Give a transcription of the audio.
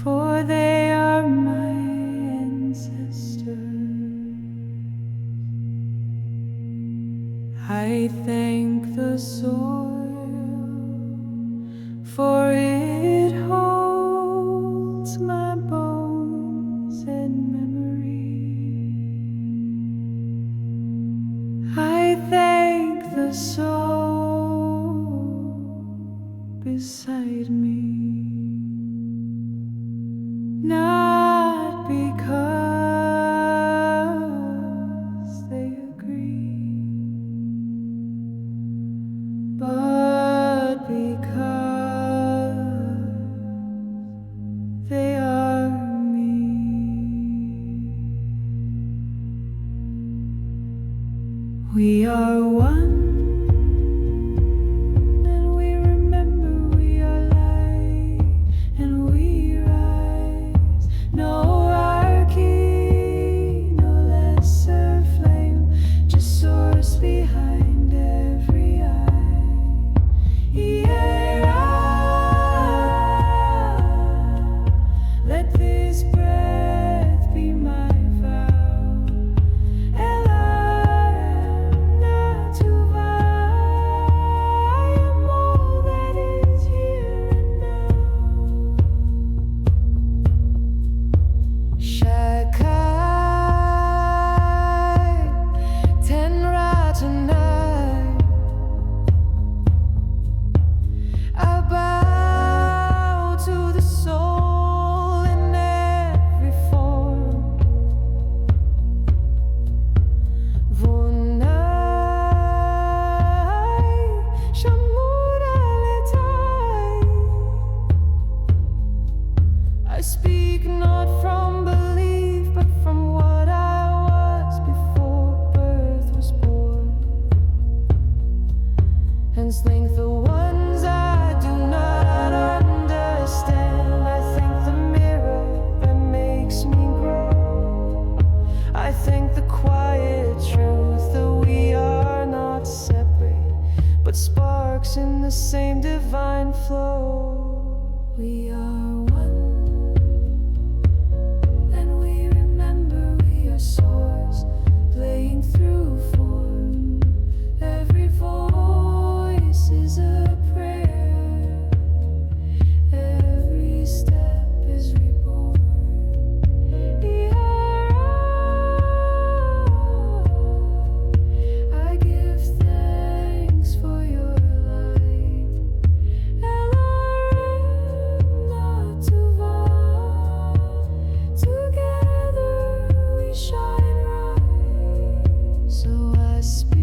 for they are my ancestors. I thank the soil, for it holds my bones and memory. I thank the soul beside me, not because they agree, but because they are me. We are one. Behind every eye, E-Ha-Rah, let this breath be my vow. Not to I am all that is here and now. Shaka tonight, I bow to the soul in every form. Vonai Shamuraletai. I speak not from belief, but from what I was before birth was born. Hence thank the ones I do not understand. I thank the mirror that makes me grow. I thank the quiet truth that we are not separate, but sparks in the same divine flow. We are one, and we remember we are source, playing through form. Every voice is a prayer, every step is reborn. E-Ha-Rah, I give thanks for your light. Not to together we shine bright. So I speak